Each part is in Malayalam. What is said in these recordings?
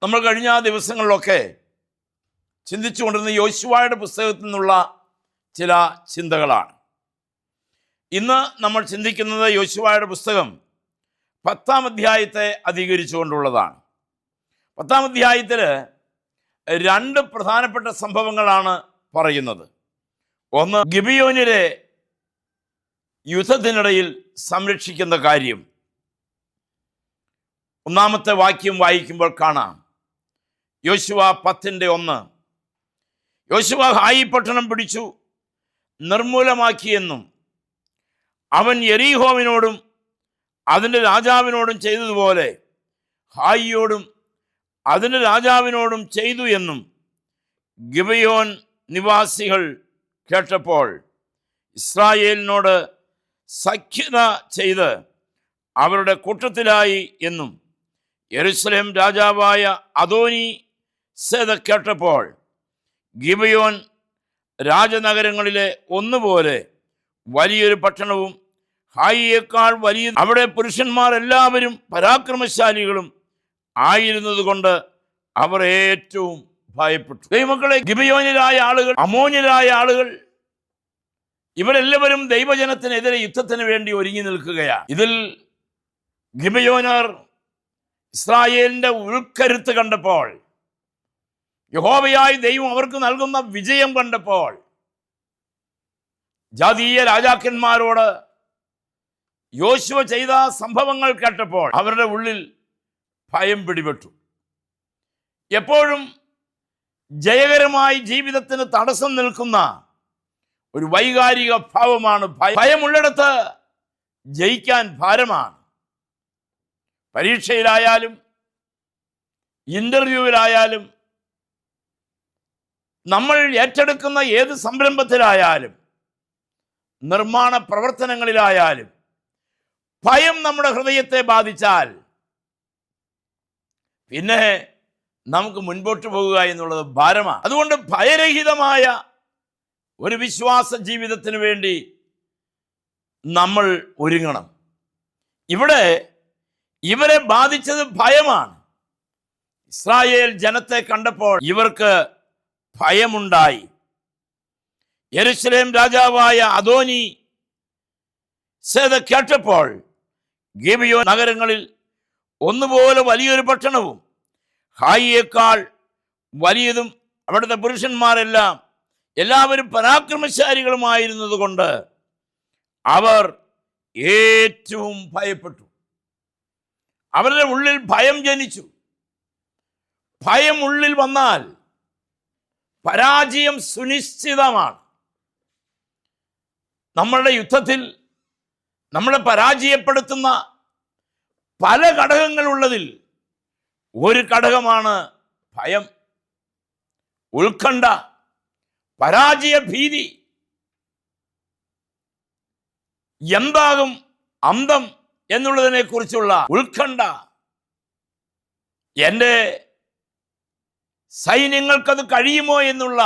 നമ്മൾ കഴിഞ്ഞ ദിവസങ്ങളിലൊക്കെ ചിന്തിച്ചുകൊണ്ടിരുന്ന യോശുവയുടെ പുസ്തകത്തിൽ നിന്നുള്ള ചില ചിന്തകളാണ്. ഇന്ന് നമ്മൾ ചിന്തിക്കുന്നത് യോശുവയുടെ പുസ്തകം 10-ാം അധ്യായത്തെ അധികരിച്ചുകൊണ്ടുള്ളതാണ്. 10-ാം അധ്യായത്തിൽ 2 പ്രധാനപ്പെട്ട സംഭവങ്ങളാണ് പറയുന്നത്. ഒന്ന്, ഗിബിയോനിലെ യുദ്ധത്തിനിടയിൽ സംരക്ഷിക്കുന്ന കാര്യം. 1-ാമത്തെ വാക്യം വായിക്കുമ്പോൾ കാണാം. യോശുവ 10:1. യോശുവ ഹായി പട്ടണം പിടിച്ചു നിർമൂലമാക്കിയെന്നും അവൻ യെരിഹോവിനോടും അതിൻ്റെ രാജാവിനോടും ചെയ്തതുപോലെ ഹായിയോടും അതിൻ്റെ രാജാവിനോടും ചെയ്തു എന്നും ഗിബയോൻ നിവാസികൾ കേട്ടപ്പോൾ ഇസ്രായേലിനോട് സഖ്യത ചെയ്ത് അവരുടെ കൂട്ടത്തിലായി എന്നും യെരൂശലേം രാജാവായ അദോനി സേദക്ക് കേട്ടപ്പോൾ ഗിബയോൻ രാജനഗരങ്ങളിലെ ഒന്നുപോലെ വലിയൊരു പട്ടണവും ഹായിയേക്കാൾ വലിയ അവിടെ പുരുഷന്മാരെല്ലാവരും പരാക്രമശാലികളും ആയിരുന്നത് കൊണ്ട് അവർ ഏറ്റവും ഭയപ്പെട്ടു. ദൈവമക്കളെ, ഗിബയോന്യരായ ആളുകൾ, അമോന്യരായ ആളുകൾ, ഇവരെല്ലാവരും ദൈവജനത്തിനെതിരെ യുദ്ധത്തിന് വേണ്ടി ഒരുങ്ങി നിൽക്കുകയാണ്. ഇതിൽ ഗിബയോനർ ഇസ്രായേലിന്റെ ഉൾക്കരുത്ത് കണ്ടപ്പോൾ, യഹോവയായ ദൈവം അവർക്ക് നൽകുന്ന വിജയം കണ്ടപ്പോൾ, ജാതീയ രാജാക്കന്മാരോട് യോശുവ ചെയ്ത സംഭവങ്ങൾ കേട്ടപ്പോൾ അവരുടെ ഉള്ളിൽ ഭയം പിടിപെട്ടു. എപ്പോഴും ജയകരമായി ജീവിതത്തിന് തടസ്സം നിൽക്കുന്ന ഒരു വൈകാരിക ഭാവമാണ് ഭയം. ഭയമുള്ളിടത്ത് ജയിക്കാൻ ഭാരമാണ്. പരീക്ഷയിലായാലും ഇന്റർവ്യൂവിലായാലും നമ്മൾ ഏറ്റെടുക്കുന്ന ഏത് സംരംഭത്തിലായാലും നിർമ്മാണ പ്രവർത്തനങ്ങളിലായാലും ഭയം നമ്മുടെ ഹൃദയത്തെ ബാധിച്ചാൽ പിന്നെ നമുക്ക് മുൻപോട്ട് പോകുക എന്നുള്ളത് ഭാരമാണ്. അതുകൊണ്ട് ഭയരഹിതമായ ഒരു വിശ്വാസ ജീവിതത്തിന് വേണ്ടി നമ്മൾ ഒരുങ്ങണം. ഇവിടെ ഇവരെ ബാധിച്ചത് ഭയമാണ്. ഇസ്രായേൽ ജനത്തെ കണ്ടപ്പോൾ ഇവർക്ക് ഭയമുണ്ടായി. യെരൂശലേം രാജാവായ അദോനി സേദക്ക് കേട്ടപ്പോൾ ഗിബയോൻ നഗരങ്ങളിൽ ഒന്നുപോലെ വലിയൊരു പട്ടണവും ഹായിയേക്കാൾ വലിയതും അവിടുത്തെ പുരുഷന്മാരെല്ലാം എല്ലാവരും പരാക്രമശാലികളുമായിരുന്നത് കൊണ്ട് അവർ ഏറ്റവും ഭയപ്പെട്ടു. അവരുടെ ഉള്ളിൽ ഭയം ജനിച്ചു. ഭയം ഉള്ളിൽ വന്നാൽ പരാജയം സുനിശ്ചിതമാണ്. നമ്മളുടെ യുദ്ധത്തിൽ നമ്മളെ പരാജയപ്പെടുത്തുന്ന പല ഘടകങ്ങളുള്ളതിൽ ഒരു ഘടകമാണ് ഭയം, ഉത്കണ്ഠ, പരാജയ ഭീതി. എന്താകും അന്തം എന്നുള്ളതിനെ കുറിച്ചുള്ള ഉത്കണ്ഠ, എൻ്റെ സൈന്യങ്ങൾക്കത് കഴിയുമോ എന്നുള്ള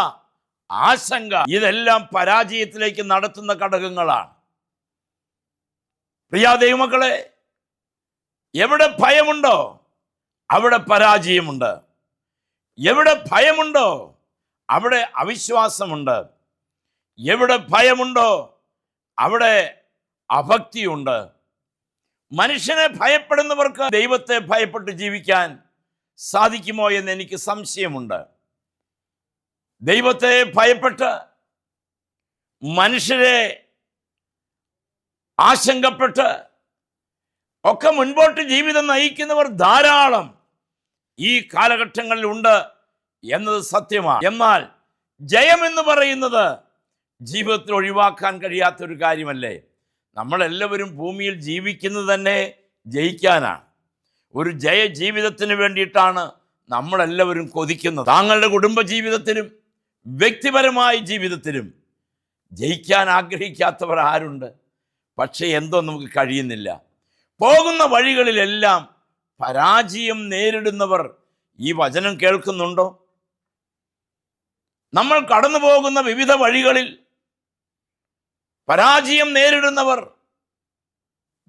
ആശങ്ക, ഇതെല്ലാം പരാജയത്തിലേക്ക് നടത്തുന്ന ഘടകങ്ങളാണ്. പ്രിയ ദൈവമക്കളെ, എവിടെ ഭയമുണ്ടോ അവിടെ പരാജയമുണ്ട്. എവിടെ ഭയമുണ്ടോ അവിടെ അവിശ്വാസമുണ്ട്. എവിടെ ഭയമുണ്ടോ അവിടെ അഭക്തിയുണ്ട്. മനുഷ്യനെ ഭയപ്പെടുന്നവർക്ക് ദൈവത്തെ ഭയപ്പെട്ട് ജീവിക്കാൻ സാധിക്കുമോ എന്ന് എനിക്ക് സംശയമുണ്ട്. ദൈവത്തെ ഭയപ്പെട്ട് മനുഷ്യരെ ആശങ്കപ്പെട്ട് ഒക്കെ മുൻപോട്ട് ജീവിതം നയിക്കുന്നവർ ധാരാളം ഈ കാലഘട്ടങ്ങളിൽ ഉണ്ട് എന്നത് സത്യമാണ്. എന്നാൽ ജയമെന്ന് പറയുന്നത് ജീവിതത്തിൽ ഒഴിവാക്കാൻ കഴിയാത്തൊരു കാര്യമല്ലേ? നമ്മളെല്ലാവരും ഭൂമിയിൽ ജീവിക്കുന്നത് തന്നെ ജയിക്കാനാണ്. ഒരു ജയ ജീവിതത്തിന് വേണ്ടിയിട്ടാണ് നമ്മളെല്ലാവരും കൊതിക്കുന്നത്. താങ്കളുടെ കുടുംബ ജീവിതത്തിലും വ്യക്തിപരമായ ജീവിതത്തിലും ജയിക്കാൻ ആഗ്രഹിക്കാത്തവർ ആരുണ്ട്? പക്ഷേ എന്തോ നമുക്ക് കഴിയുന്നില്ല. പോകുന്ന വഴികളിലെല്ലാം പരാജയം നേരിടുന്നവർ ഈ വചനം കേൾക്കുന്നുണ്ടോ? നമ്മൾ കടന്നു പോകുന്ന വിവിധ വഴികളിൽ പരാജയം നേരിടുന്നവർ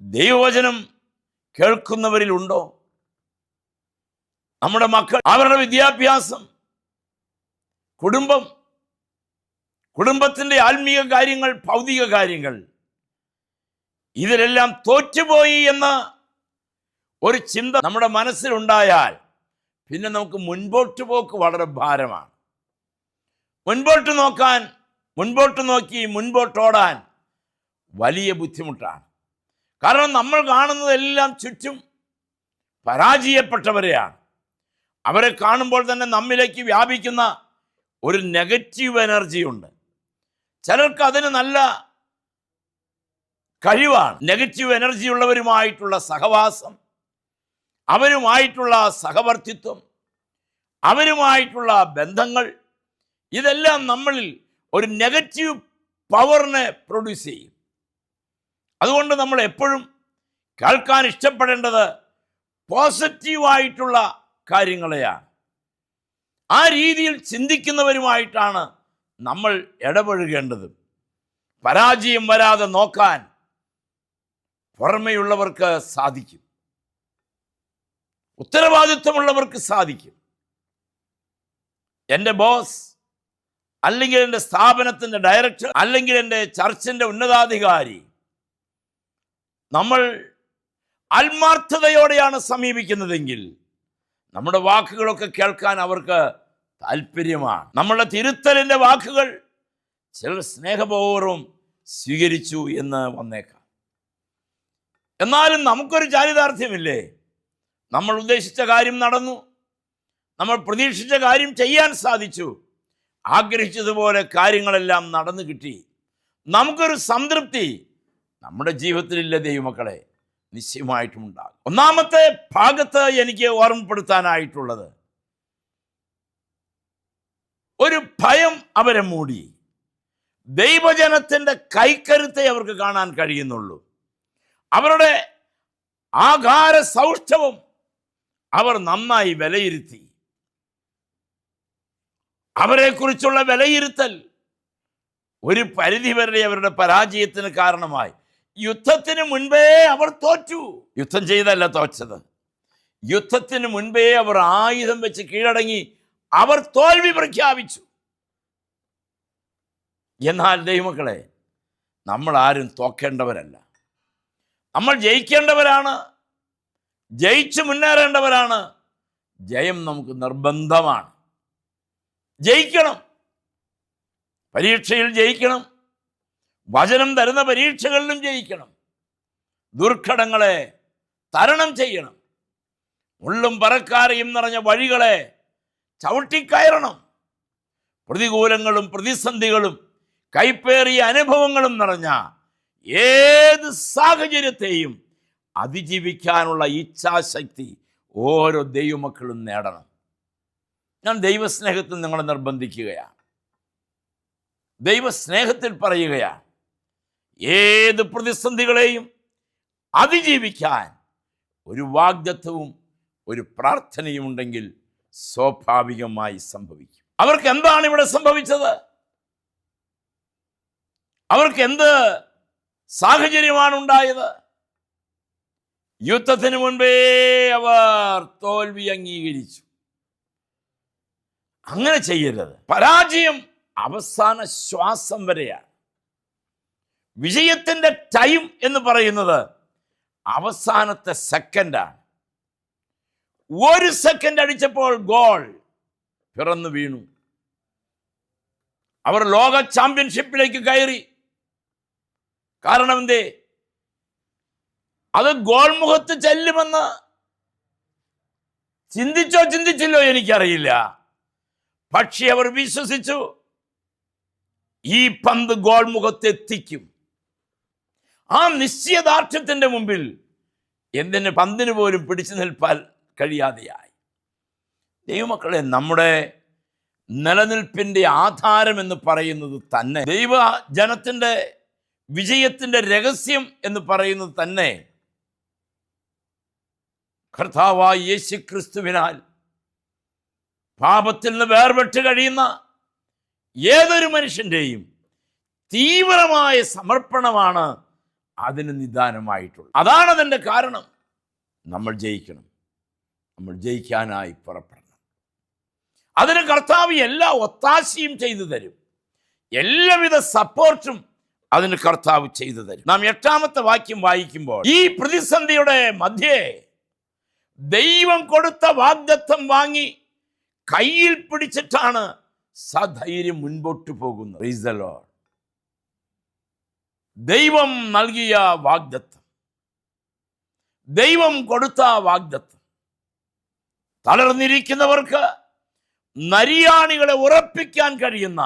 ദൈവവചനം കേൾക്കുന്നവരിലുണ്ടോ? നമ്മുടെ മക്കൾ, അവരുടെ വിദ്യാഭ്യാസം, കുടുംബം, കുടുംബത്തിൻ്റെ ആത്മീയ കാര്യങ്ങൾ, ഭൗതിക കാര്യങ്ങൾ, ഇതിലെല്ലാം തോറ്റുപോയി എന്ന ഒരു ചിന്ത നമ്മുടെ മനസ്സിലുണ്ടായാൽ പിന്നെ നമുക്ക് മുൻപോട്ട് പോക്ക് വളരെ ഭാരമാണ്. മുൻപോട്ട് നോക്കി മുൻപോട്ടോടാൻ വലിയ ബുദ്ധിമുട്ടാണ്. കാരണം നമ്മൾ കാണുന്നതെല്ലാം ചുറ്റും പരാജയപ്പെട്ടവരെയാണ്. അവരെ കാണുമ്പോൾ തന്നെ നമ്മിലേക്ക് വ്യാപിക്കുന്ന ഒരു നെഗറ്റീവ് എനർജി ഉണ്ട്. ചിലർക്ക് അതിന് നല്ല കഴിവാണ്. നെഗറ്റീവ് എനർജി ഉള്ളവരുമായിട്ടുള്ള സഹവാസം, അവരുമായിട്ടുള്ള സഹവർത്തിത്വം, അവരുമായിട്ടുള്ള ബന്ധങ്ങൾ, ഇതെല്ലാം നമ്മളിൽ ഒരു നെഗറ്റീവ് പവറിനെ പ്രൊഡ്യൂസ് ചെയ്യും. അതുകൊണ്ട് നമ്മൾ എപ്പോഴും കേൾക്കാൻ ഇഷ്ടപ്പെടേണ്ടത് പോസിറ്റീവായിട്ടുള്ള കാര്യങ്ങളെയാണ്. ആ രീതിയിൽ ചിന്തിക്കുന്നവരുമായിട്ടാണ് നമ്മൾ ഇടപഴകേണ്ടത്. പരാജയം വരാതെ നോക്കാൻ പുറമെയുള്ളവർക്ക് സാധിക്കും, ഉത്തരവാദിത്വമുള്ളവർക്ക് സാധിക്കും. എൻ്റെ ബോസ്, അല്ലെങ്കിൽ എൻ്റെ സ്ഥാപനത്തിൻ്റെ ഡയറക്ടർ, അല്ലെങ്കിൽ എൻ്റെ ചർച്ചിൻ്റെ ഉന്നതാധികാരി, നമ്മൾ ആത്മാർത്ഥതയോടെയാണ് സമീപിക്കുന്നതെങ്കിൽ നമ്മുടെ വാക്കുകളൊക്കെ കേൾക്കാൻ അവർക്ക് താല്പര്യമാണ്. നമ്മളുടെ തിരുത്തലിൻ്റെ വാക്കുകൾ ചിലർ സ്നേഹപൂർവ്വം സ്വീകരിച്ചു എന്ന് വന്നേക്കാം. എന്നാലും നമുക്കൊരു ചാരിതാർത്ഥ്യമില്ലേ? നമ്മൾ ഉദ്ദേശിച്ച കാര്യം നടന്നു, നമ്മൾ പ്രതീക്ഷിച്ച കാര്യം ചെയ്യാൻ സാധിച്ചു, ആഗ്രഹിച്ചതുപോലെ കാര്യങ്ങളെല്ലാം നടന്നു കിട്ടി, നമുക്കൊരു സംതൃപ്തി നമ്മുടെ ജീവിതത്തിലില്ല ദൈവമക്കളെ, നിശ്ചയമായിട്ടും ഉണ്ടാകും. ഒന്നാമത്തെ ഭാഗത്ത് എനിക്ക് ഓർമ്മപ്പെടുത്താനായിട്ടുള്ളത്, ഒരു ഭയം അവരെ മൂടി. ദൈവജനത്തിൻ്റെ കൈക്കരുത്തെ അവർക്ക് കാണാൻ കഴിയുന്നുള്ളൂ. അവരുടെ ആകാര സൗഷ്ഠവം അവർ നന്നായി വിലയിരുത്തി. അവരെക്കുറിച്ചുള്ള വിലയിരുത്തൽ ഒരു പരിധിവരെ അവരുടെ പരാജയത്തിന് കാരണമായി. യുദ്ധത്തിന് മുൻപേ അവർ തോറ്റു. യുദ്ധം ചെയ്തല്ല തോറ്റത്, യുദ്ധത്തിന് മുൻപേ അവർ ആയുധം വെച്ച് കീഴടങ്ങി അവർ തോൽവി പ്രഖ്യാപിച്ചു. എന്നാൽ ദൈവമക്കളെ, നമ്മൾ ആരും തോക്കേണ്ടവരല്ല, നമ്മൾ ജയിക്കേണ്ടവരാണ്, ജയിച്ചു മുന്നേറേണ്ടവരാണ്. ജയം നമുക്ക് നിർബന്ധമാണ്. ജയിക്കണം, പരീക്ഷയിൽ ജയിക്കണം, വചനം തരുന്ന പരീക്ഷകളിലും ജയിക്കണം, ദുർഘടങ്ങളെ തരണം ചെയ്യണം, മുള്ളും പറക്കാരയും നിറഞ്ഞ വഴികളെ ചവിട്ടിക്കയറണം. പ്രതികൂലങ്ങളും പ്രതിസന്ധികളും കൈപ്പേറിയ അനുഭവങ്ങളും നിറഞ്ഞ ഏത് സാഹചര്യത്തെയും അതിജീവിക്കാനുള്ള ഇച്ഛാശക്തി ഓരോ ദൈവമക്കളും നേടണം. ഞാൻ ദൈവസ്നേഹത്തിൽ നിങ്ങളെ നിർബന്ധിക്കുകയാണ്, ദൈവസ്നേഹത്തിൽ പറയുകയാണ്, ഏത് പ്രതിസന്ധികളെയും അതിജീവിക്കാൻ ഒരു വാഗ്ദത്തവും ഒരു പ്രാർത്ഥനയും ഉണ്ടെങ്കിൽ സ്വാഭാവികമായി സംഭവിക്കും. അവർക്ക് എന്താണ് ഇവിടെ സംഭവിച്ചത്? അവർക്ക് എന്ത് സാഹചര്യമാണ് ഉണ്ടായത്? യുദ്ധത്തിന് മുൻപേ അവർ തോൽവി അംഗീകരിച്ചു. അങ്ങനെ ചെയ്യരുത്. പരാജയം അവസാന ശ്വാസം വരെയാണ്. വിജയത്തിൻ്റെ ടൈം എന്ന് പറയുന്നത് അവസാനത്തെ സെക്കൻഡാണ്. ഒരു സെക്കൻഡ് അടിച്ചപ്പോൾ ഗോൾ പിറന്നു വീണു. അവർ ലോക ചാമ്പ്യൻഷിപ്പിലേക്ക് കയറി. കാരണം എന്തേ? അത് ഗോൾ മുഖത്ത് ചെല്ലുമെന്ന് ചിന്തിച്ചില്ലോ എനിക്കറിയില്ല. പക്ഷേ അവർ വിശ്വസിച്ചു, ഈ പന്ത് ഗോൾ മുഖത്തെത്തിക്കും. ആ നിശ്ചയദാർഢ്യത്തിൻ്റെ മുമ്പിൽ എന്തിന് പന്തിന് പോലും പിടിച്ചു നിൽപ്പാൻ കഴിയാതെയായി. ദൈവമക്കളെ, നമ്മുടെ നിലനിൽപ്പിൻ്റെ ആധാരം എന്ന് പറയുന്നത് തന്നെ, ദൈവജനത്തിൻ്റെ വിജയത്തിൻ്റെ രഹസ്യം എന്ന് പറയുന്നത് തന്നെ കർത്താവായ യേശുക്രിസ്തുവിനാൽ പാപത്തിൽ നിന്ന് വേർപെട്ട് കഴിയുന്ന ഏതൊരു മനുഷ്യൻ്റെയും തീവ്രമായ സമർപ്പണമാണ് അതിന് നിദാനമായിട്ടുള്ളത്. അതാണ് അതിൻ്റെ കാരണം. നമ്മൾ ജയിക്കണം. നമ്മൾ ജയിക്കാനായി പുറപ്പെടണം. അതിന് കർത്താവ് എല്ലാ ഒത്താശയും ചെയ്തു തരും, എല്ലാവിധ സപ്പോർട്ടും അതിന് കർത്താവ് ചെയ്തു തരും. നാം 8-ാമത്തെ വാക്യം വായിക്കുമ്പോൾ, ഈ പ്രതിസന്ധിയുടെ മധ്യേ ദൈവം കൊടുത്ത വാഗ്ദത്തം വാങ്ങി കയ്യിൽ പിടിച്ചിട്ടാണ് സധൈര്യം മുൻപോട്ട് പോകുന്നത്. Price the Lord. ദൈവം നൽകിയ വാഗ്ദത്തം, ദൈവം കൊടുത്ത വാഗ്ദത്തം, തളർന്നിരിക്കുന്നവർക്ക് നരിയാണികളെ ഉറപ്പിക്കാൻ കഴിയുന്ന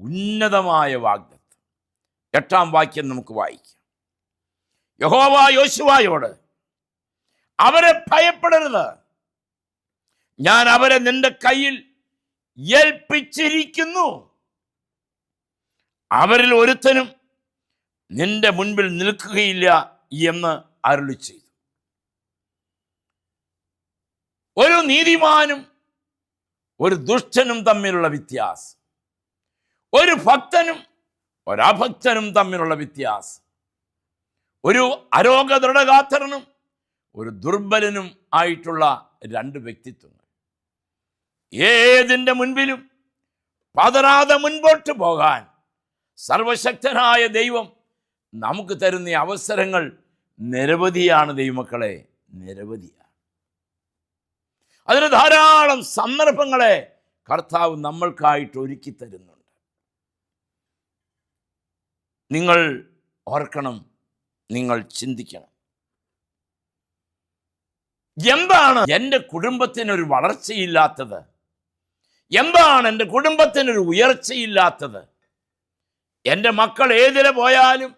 ഉന്നതമായ വാഗ്ദത്തം. 8-ാം വാക്യം നമുക്ക് വായിക്കാം. യഹോവ യോശുവയോട്, അവരെ ഭയപ്പെടരുത്, ഞാൻ അവരെ നിന്റെ കയ്യിൽ ഏൽപ്പിച്ചിരിക്കുന്നു, അവരിൽ ഒരുത്തനും നിന്റെ മുൻപിൽ നിൽക്കുകയില്ല എന്ന് അരുളി ചെയ്തു. ഒരു നീതിമാനും ഒരു ദുഷ്ടനും തമ്മിലുള്ള വ്യത്യാസം, ഒരു ഭക്തനും ഒരഭക്തനും തമ്മിലുള്ള വ്യത്യാസം, ഒരു അരോഗദൃഢഗാത്രനും ഒരു ദുർബലനും ആയിട്ടുള്ള രണ്ട് വ്യക്തിത്വങ്ങൾ. ഏതിൻ്റെ മുൻപിലും പതറാതെ മുൻപോട്ട് പോകാൻ സർവശക്തനായ ദൈവം നമുക്ക് തരുന്ന അവസരങ്ങൾ നിരവധിയാണ്. ദൈവമക്കളെ, നിരവധിയാണ്. അതിന് ധാരാളം സന്ദർഭങ്ങളെ കർത്താവ് നമ്മൾക്കായിട്ട് ഒരുക്കി തരുന്നുണ്ട്. നിങ്ങൾ ഓർക്കണം, നിങ്ങൾ ചിന്തിക്കണം, എന്താണ് എൻ്റെ കുടുംബത്തിനൊരു വളർച്ചയില്ലാത്തത്? എന്താണ് എൻ്റെ കുടുംബത്തിനൊരു ഉയർച്ചയില്ലാത്തത്? എൻ്റെ മക്കൾ ഏതിലെ പോയാലും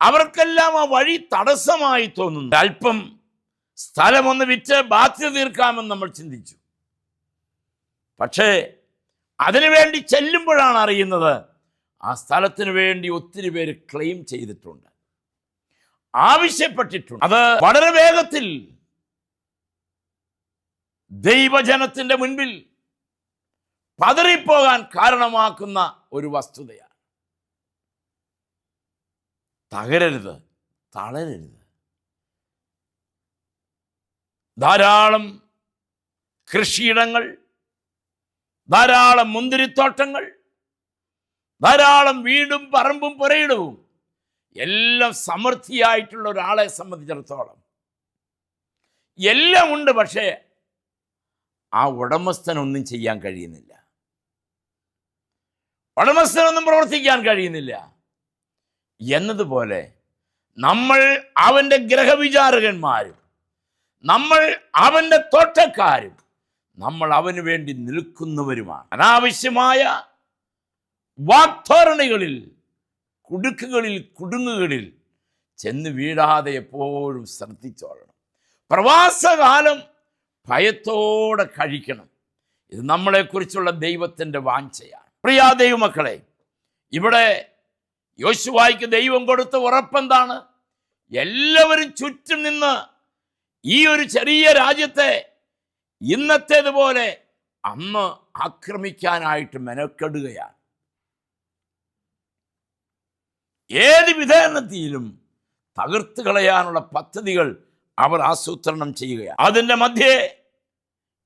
അവർക്കെല്ലാം ആ വഴി തടസ്സമായി തോന്നുന്നു. അല്പം സ്ഥലമൊന്ന് വിറ്റ് ബാധ്യത തീർക്കാമെന്ന് നമ്മൾ ചിന്തിച്ചു. പക്ഷേ അതിനുവേണ്ടി ചെല്ലുമ്പോഴാണ് അറിയുന്നത്, ആ സ്ഥലത്തിന് വേണ്ടി ഒത്തിരി പേര് ക്ലെയിം ചെയ്തിട്ടുണ്ട്, ആവശ്യപ്പെട്ടിട്ടുണ്ട്. അത് വളരെ വേഗത്തിൽ ദൈവജനത്തിൻ്റെ മുൻപിൽ പതറിപ്പോകാൻ കാരണമാക്കുന്ന ഒരു വസ്തുതയാണ്. തകരരുത്, തളരരുത്. ധാരാളം കൃഷിയിടങ്ങൾ, ധാരാളം മുന്തിരിത്തോട്ടങ്ങൾ, ധാരാളം വീടും പറമ്പും പുരയിടവും എല്ലാം സമൃദ്ധിയായിട്ടുള്ള ഒരാളെ സംബന്ധിച്ചിടത്തോളം എല്ലാം ഉണ്ട്. പക്ഷേ ആ ഉടമസ്ഥനൊന്നും ചെയ്യാൻ കഴിയുന്നില്ല, ഉടമസ്ഥനൊന്നും പ്രവർത്തിക്കാൻ കഴിയുന്നില്ല. എന്നതുപോലെ നമ്മൾ അവൻ്റെ ഗ്രഹവിചാരകന്മാരും, നമ്മൾ അവൻ്റെ തോട്ടക്കാരും, നമ്മൾ അവന് വേണ്ടി നിൽക്കുന്നവരുമാണ്. അനാവശ്യമായ വാഗ്ധോരണികളിൽ, കുടുക്കുകളിൽ, കുടുങ്ങുകളിൽ ചെന്ന് വീഴാതെ എപ്പോഴും ശ്രദ്ധിച്ചോളണം. പ്രവാസകാലം ഭയത്തോടെ കഴിക്കണം. ഇത് നമ്മളെക്കുറിച്ചുള്ള ദൈവത്തിൻ്റെ വാഞ്ചയാണ്. പ്രിയ ദൈവമക്കളെ, ഇവിടെ യോശുവായ്ക്ക് ദൈവം കൊടുത്ത ഉറപ്പെന്താണ്? എല്ലാവരും ചുറ്റും നിന്ന് ഈ ഒരു ചെറിയ രാജ്യത്തെ ഇന്നത്തേതുപോലെ അന്ന് ആക്രമിക്കാനായിട്ട് മെനക്കെടുകയാണ്. ഏത് വിധേനത്തിലും തകർത്ത് കളയാനുള്ള പദ്ധതികൾ അവർ ആസൂത്രണം ചെയ്യുകയാണ്. അതിൻ്റെ മധ്യേ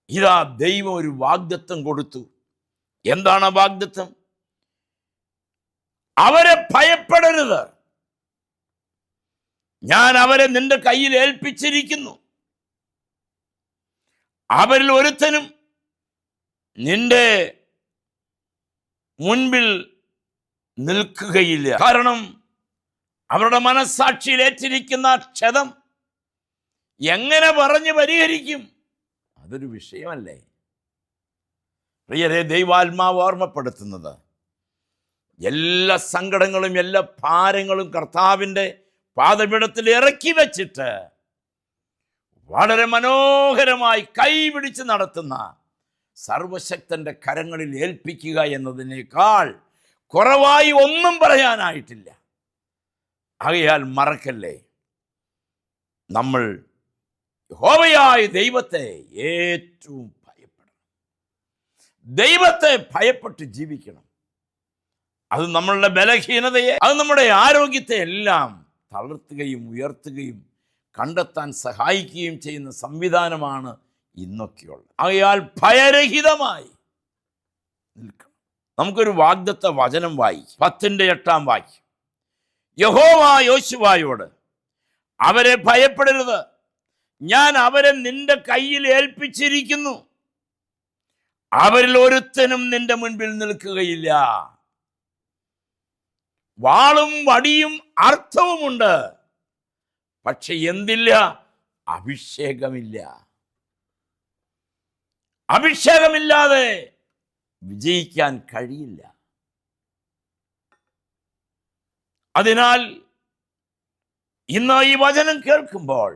ഇതാ ദൈവം ഒരു വാഗ്ദത്തം കൊടുത്തു. എന്താണ് ആ വാഗ്ദത്തം? അവരെ ഭയപ്പെടരുത്, ഞാൻ അവരെ നിന്റെ കയ്യിൽ ഏൽപ്പിച്ചിരിക്കുന്നു, അവരിൽ ഒരുത്തനും നിന്റെ മുൻപിൽ നിൽക്കുകയില്ല. കാരണം അവരുടെ മനസ്സാക്ഷിയിൽ ഏറ്റിരിക്കുന്ന ക്ഷതം എങ്ങനെ പറഞ്ഞു പരിഹരിക്കും? അതൊരു വിഷയമല്ലേ? പ്രിയരെ, ദൈവാത്മാവ് ഓർമ്മപ്പെടുത്തുന്നത്, എല്ലാ സങ്കടങ്ങളും എല്ലാ ഭാരങ്ങളും കർത്താവിൻ്റെ പാദപീഠത്തിൽ ഇറക്കി വെച്ചിട്ട് വളരെ മനോഹരമായി കൈപിടിച്ച് നടത്തുന്ന സർവശക്തൻ്റെ കരങ്ങളിൽ ഏൽപ്പിക്കുക എന്നതിനേക്കാൾ കുറവായി ഒന്നും പറയാനായിട്ടില്ല. ആകയാൽ മറക്കല്ലേ, നമ്മൾ യഹോവയായ ദൈവത്തെ ഏറ്റവും ഭയപ്പെടണം. ദൈവത്തെ ഭയപ്പെട്ട് ജീവിക്കണം. അത് നമ്മളുടെ ബലഹീനതയെ, അത് നമ്മുടെ ആരോഗ്യത്തെ എല്ലാം തളർത്തുകയും ഉയർത്തുകയും കണ്ടെത്താൻ സഹായിക്കുകയും ചെയ്യുന്ന സംവിധാനമാണ് ഇന്നൊക്കെയുള്ളത്. ആകയാൽ ഭയരഹിതമായി നിൽക്കണം. നമുക്കൊരു വാഗ്ദത്ത വചനം വായിക്കും. 10:8 വാക്യം. യഹോവ യോശുവയോട്, അവരെ ഭയപ്പെടരുത്, ഞാൻ അവരെ നിന്റെ കയ്യിൽ ഏൽപ്പിച്ചിരിക്കുന്നു, അവരിൽ ഒരുത്തനും നിന്റെ മുൻപിൽ നിൽക്കുകയില്ല. വാളും വടിയും അർത്ഥവുമുണ്ട്, പക്ഷെ എന്തില്ല? അഭിഷേകമില്ല. അഭിഷേകമില്ലാതെ വിജയിക്കാൻ കഴിയില്ല. അതിനാൽ ഇന്ന് ഈ വചനം കേൾക്കുമ്പോൾ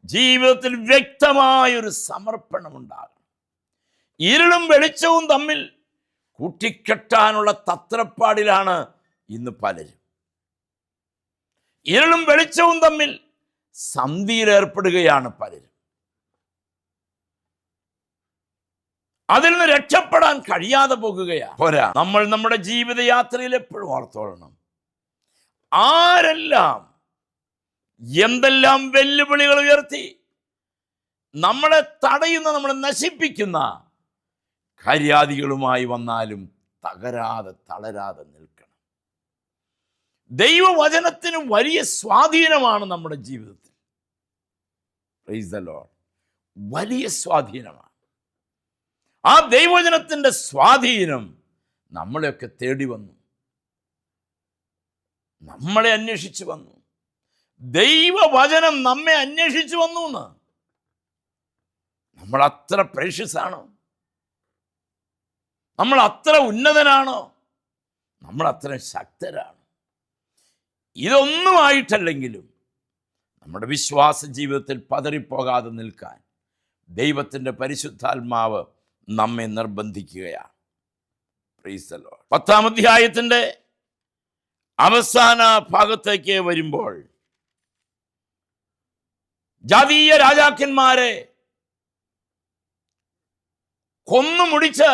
ജീവിതത്തിൽ വ്യക്തമായൊരു സമർപ്പണമുണ്ടാകും. ഇരുളും വെളിച്ചവും തമ്മിൽ കൂട്ടിക്കെട്ടാനുള്ള തത്രപ്പാടിലാണ് ഇന്ന് പലരും. ഇരുളും വെളിച്ചവും തമ്മിൽ സന്ധിയിലേർപ്പെടുകയാണ് പലരും. അതിൽ നിന്ന് രക്ഷപ്പെടാൻ കഴിയാതെ പോകുകയാണ്. പോരാ, നമ്മൾ നമ്മുടെ ജീവിതയാത്രയിൽ എപ്പോഴും ഓർത്തോളണം, ആരെല്ലാം എന്തെല്ലാം വെല്ലുവിളികൾ ഉയർത്തി നമ്മളെ തടയുന്ന, നമ്മളെ നശിപ്പിക്കുന്ന കാര്യാദികളുമായി വന്നാലും തകരാതെ തളരാതെ നിൽക്കണം. ദൈവവചനത്തിന് വലിയ സ്വാധീനമാണ് നമ്മുടെ ജീവിതത്തിൽ. Price the Lord. വലിയ സ്വാധീനമാണ്. ആ ദൈവവചനത്തിൻ്റെ സ്വാധീനം നമ്മളെയൊക്കെ തേടി വന്നു, നമ്മളെ അന്വേഷിച്ചു വന്നു. ദൈവവചനം നമ്മെ അന്വേഷിച്ചു വന്നു എന്ന്. നമ്മൾ അത്ര പ്രഷ്യസ് ആണോ? നമ്മൾ അത്ര ഉന്നതനാണോ? നമ്മൾ അത്ര ശക്തരാണ്? ഇതൊന്നുമായിട്ടല്ലെങ്കിലും നമ്മുടെ വിശ്വാസ ജീവിതത്തിൽ പതറിപ്പോകാതെ നിൽക്കാൻ ദൈവത്തിൻ്റെ പരിശുദ്ധാത്മാവ് നമ്മെ നിർബന്ധിക്കുകയാണ്. Praise the Lord. 10-ാം അധ്യായത്തിൻ്റെ അവസാന ഭാഗത്തേക്ക് വരുമ്പോൾ ജാതീയ രാജാക്കന്മാരെ കൊന്നുമുടിച്ച്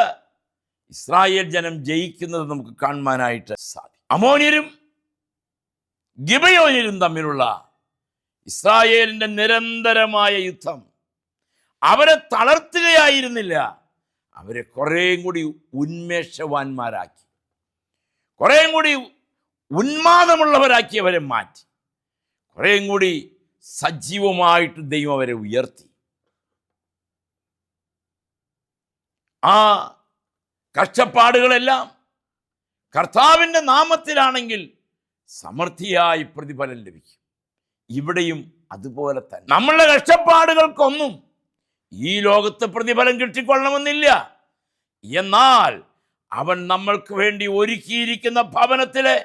ഇസ്രായേൽ ജനം ജയിക്കുന്നത് നമുക്ക് കാണുവാനായിട്ട് സാധിക്കും. അമോന്യരും ഗിബയോന്യരും തമ്മിലുള്ള ഇസ്രായേലിൻ്റെ നിരന്തരമായ യുദ്ധം അവരെ തളർത്തുകയായിരുന്നില്ല, അവരെ കുറേയും കൂടി ഉന്മേഷവാന്മാരാക്കി, കുറേയും കൂടി ഉന്മാദമുള്ളവരാക്കി അവരെ മാറ്റി, കുറേയും കൂടി സജീവമായിട്ട് ദൈവം അവരെ ഉയർത്തി. ആ കഷ്ടപ്പാടുകളെല്ലാം കർത്താവിൻ്റെ നാമത്തിലാണെങ്കിൽ സമൃദ്ധിയായി പ്രതിഫലം ലഭിക്കും. ഇവിടെയും അതുപോലെ തന്നെ നമ്മളുടെ കഷ്ടപ്പാടുകൾക്കൊന്നും ഈ ലോകത്ത് പ്രതിഫലം കിട്ടിക്കൊള്ളണമെന്നില്ല. എന്നാൽ അവൻ നമ്മൾക്ക് വേണ്ടി ഒരുക്കിയിരിക്കുന്ന ഭവനത്തിലെ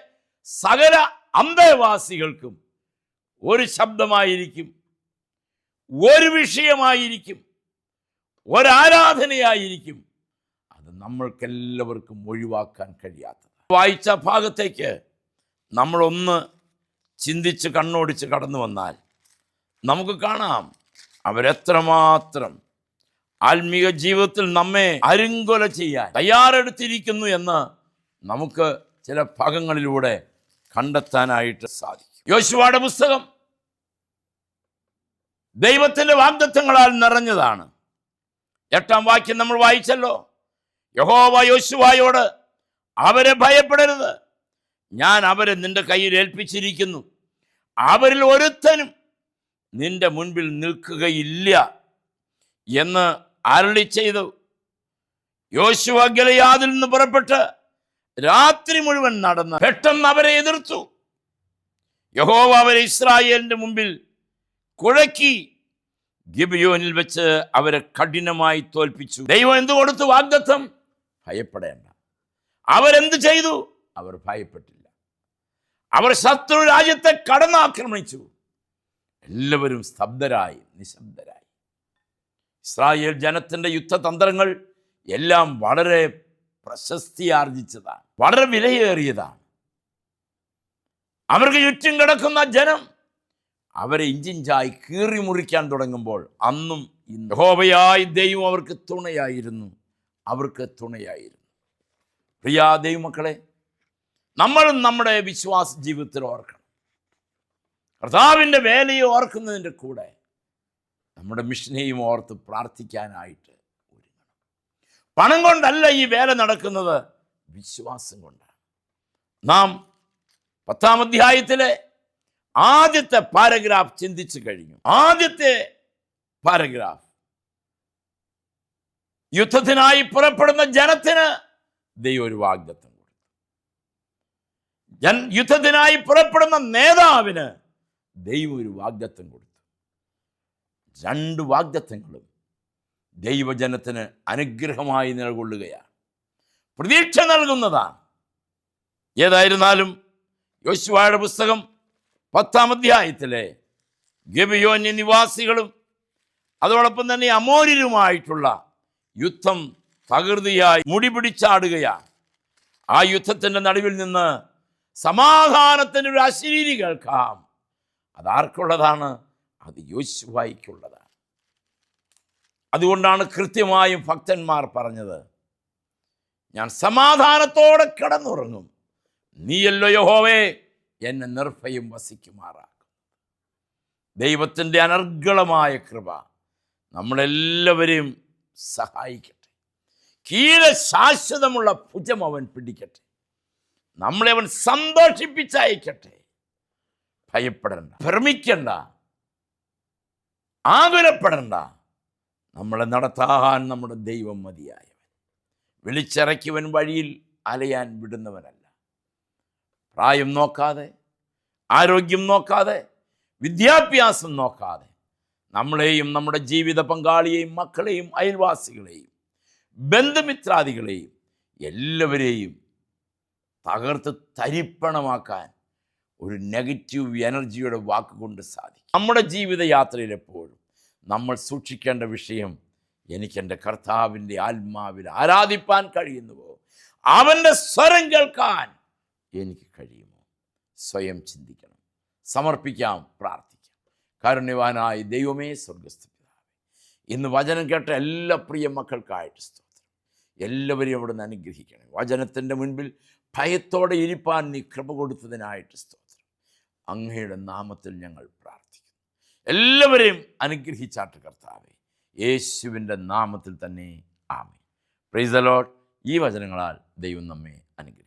സകല അന്തേവാസികൾക്കും ഒരു ശബ്ദമായിരിക്കും, ഒരു വിഷയമായിരിക്കും, ഒരാരാധനയായിരിക്കും. അത് നമ്മൾക്കെല്ലാവർക്കും ഒഴിവാക്കാൻ കഴിയാത്തത്. വായിച്ച ഭാഗത്തേക്ക് നമ്മളൊന്ന് ചിന്തിച്ച് കണ്ണോടിച്ച് കടന്നു വന്നാൽ നമുക്ക് കാണാം അവരെത്രമാത്രം ആത്മീയ ജീവിതത്തിൽ നമ്മെ അരുങ്കൊല ചെയ്യാൻ തയ്യാറെടുത്തിരിക്കുന്നു എന്ന് നമുക്ക് ചില ഭാഗങ്ങളിലൂടെ കണ്ടെത്താനായിട്ട് സാധിക്കും. യോശുവയുടെ പുസ്തകം ദൈവത്തിൻ്റെ വാഗ്ദത്തങ്ങളാൽ നിറഞ്ഞതാണ്. 8-ാം വാക്യം നമ്മൾ വായിച്ചല്ലോ. യഹോവ യോശുവയോട്, അവരെ ഭയപ്പെടരുത്, ഞാൻ അവരെ നിന്റെ കയ്യിൽ ഏൽപ്പിച്ചിരിക്കുന്നു, അവരിൽ ഒരുത്തനും നിന്റെ മുൻപിൽ നിൽക്കുകയില്ല എന്ന് അരുളി ചെയ്തു. യോശുവ ഗിലെയാദിൽ നിന്ന് പുറപ്പെട്ട് രാത്രി മുഴുവൻ നടന്ന് പെട്ടെന്ന് അവരെ എതിർത്തു. യഹോവ അവരെ ഇസ്രായേലിന്റെ മുമ്പിൽ കുഴക്കി ഗിബെയോനിൽ വെച്ച് അവരെ കഠിനമായി തോൽപ്പിച്ചു. ദൈവം എന്ത് കൊടുത്തു? വാഗ്ദത്തം. ഭയപ്പെടേണ്ട. അവരെന്ത് ചെയ്തു? അവർ ഭയപ്പെട്ടില്ല. അവർ ശത്രു രാജ്യത്തെ കടന്നാക്രമിച്ചു. എല്ലാവരും സ്തബ്ധരായി, നിശബ്ദരായി. ഇസ്രായേൽ ജനത്തിൻ്റെ യുദ്ധതന്ത്രങ്ങൾ എല്ലാം വളരെ പ്രശസ്തിയാർജിച്ചതാണ്, വളരെ വിലയേറിയതാണ്. അവർക്ക് ചുറ്റും കിടക്കുന്ന ജനം അവരെ ഇഞ്ചിഞ്ചായി കീറി മുറിക്കാൻ തുടങ്ങുമ്പോൾ അന്നും യഹോവയായ ദൈവം അവർക്ക് തുണയായിരുന്നു, അവർക്ക് തുണയായിരുന്നു. പ്രിയ ദൈവമക്കളെ, നമ്മളും നമ്മുടെ വിശ്വാസ ജീവിതത്തിൽ ഓർക്കണം, കർത്താവിൻ്റെ വേലയെ ഓർക്കുന്നതിൻ്റെ കൂടെ നമ്മുടെ മിഷനെയും ഓർത്ത് പ്രാർത്ഥിക്കാനായിട്ട് ഒരുങ്ങണം. പണം കൊണ്ടല്ല ഈ വേല നടക്കുന്നത്, വിശ്വാസം കൊണ്ടാണ്. നാം 10-ാം അധ്യായത്തിലെ ആദ്യത്തെ പാരഗ്രാഫ് ചിന്തിച്ചു കഴിഞ്ഞു. ആദ്യത്തെ പാരഗ്രാഫ്, യുദ്ധത്തിനായി പുറപ്പെടുന്ന ജനത്തിന് ദൈവം ഒരു വാഗ്ദത്തം കൊടുത്തു. യുദ്ധത്തിനായി പുറപ്പെടുന്ന നേതാവിന് ദൈവം ഒരു വാഗ്ദത്തം കൊടുത്തു. 2 വാഗ്ദത്തങ്ങളും ദൈവജനത്തിന് അനുഗ്രഹമായി നിലകൊള്ളുകയാണ്, പ്രതീക്ഷ നൽകുന്നതാണ്. ഏതായിരുന്നാലും യോശുവയുടെ പുസ്തകം 10-ാം അധ്യായത്തിലെ ഗിബെയോന്യ നിവാസികളും അതോടൊപ്പം തന്നെ അമോര്യരുമായിട്ടുള്ള യുദ്ധം തകൃതിയായി മുടിപിടിച്ചാടുകയാണ്. ആ യുദ്ധത്തിൻ്റെ നടുവിൽ നിന്ന് സമാധാനത്തിൻ്റെ ഒരു അശരീരി കേൾക്കാം. അതാർക്കുള്ളതാണ്? അത് യോശുവയ്ക്കുള്ളതാണ്. അതുകൊണ്ടാണ് കൃത്യമായും ഭക്തന്മാർ പറഞ്ഞത്, ഞാൻ സമാധാനത്തോടെ കിടന്നുറങ്ങും, നീയല്ലോ യഹോവേ എന്നെ നിർഭയം വസിക്കുമാറാക്കും. ദൈവത്തിൻ്റെ അനർഗളമായ കൃപ നമ്മളെല്ലാവരെയും സഹായിക്കട്ടെ. കീഴെ ശാശ്വതമുള്ള ഭുജം അവൻ പിടിക്കട്ടെ. നമ്മളെ അവൻ സന്തോഷിപ്പിച്ചയക്കട്ടെ. ഭയപ്പെടണ്ട, ഭ്രമിക്കണ്ട, ആകുലപ്പെടണ്ട. നമ്മളെ നടത്താൻ നമ്മുടെ ദൈവം മതിയായവൻ. വിളിച്ചിറക്കിയവൻ വഴിയിൽ അലയാൻ വിടുന്നവനല്ല. പ്രായം നോക്കാതെ, ആരോഗ്യം നോക്കാതെ, വിദ്യാഭ്യാസം നോക്കാതെ നമ്മളെയും നമ്മുടെ ജീവിത പങ്കാളിയെയും മക്കളെയും അയൽവാസികളെയും ബന്ധുമിത്രാദികളെയും എല്ലാവരെയും തകർത്ത് തരിപ്പണമാക്കാൻ ഒരു നെഗറ്റീവ് എനർജിയുടെ വാക്കുകൊണ്ട് സാധിക്കും. നമ്മുടെ ജീവിതയാത്രയിൽ എപ്പോഴും നമ്മൾ സൂക്ഷിക്കേണ്ട വിഷയം, എനിക്കെൻ്റെ കർത്താവിൻ്റെ ആത്മാവിൽ ആരാധിപ്പാൻ കഴിയുന്നുവോ, അവൻ്റെ സ്വരം കേൾക്കാൻ എനിക്ക് കഴിയുമോ? സ്വയം ചിന്തിക്കണം, സമർപ്പിക്കാം, പ്രാർത്ഥിക്കാം. കാരുണ്യവാനായ ദൈവമേ, സ്വർഗ്ഗസ്ഥ പിതാവേ, ഇന്ന് വചനം കേട്ട എല്ലാ പ്രിയ മക്കൾക്കായിട്ട് സ്തോത്രം. എല്ലാവരെയും അവിടുന്ന് അനുഗ്രഹിക്കണം. വചനത്തിൻ്റെ മുൻപിൽ ഭയത്തോടെ ഇരിപ്പാൻ നീ കൃപ കൊടുത്തതിനായിട്ട് സ്തോത്രം. അങ്ങയുടെ നാമത്തിൽ ഞങ്ങൾ പ്രാർത്ഥിക്കുന്നു. എല്ലാവരെയും അനുഗ്രഹിച്ചാട്ട് കർത്താവേ, യേശുവിൻ്റെ നാമത്തിൽ തന്നെ ആമേൻ. Price the Lord. ഈ വചനങ്ങളാൽ ദൈവം നമ്മെ അനുഗ്രഹിക്കും.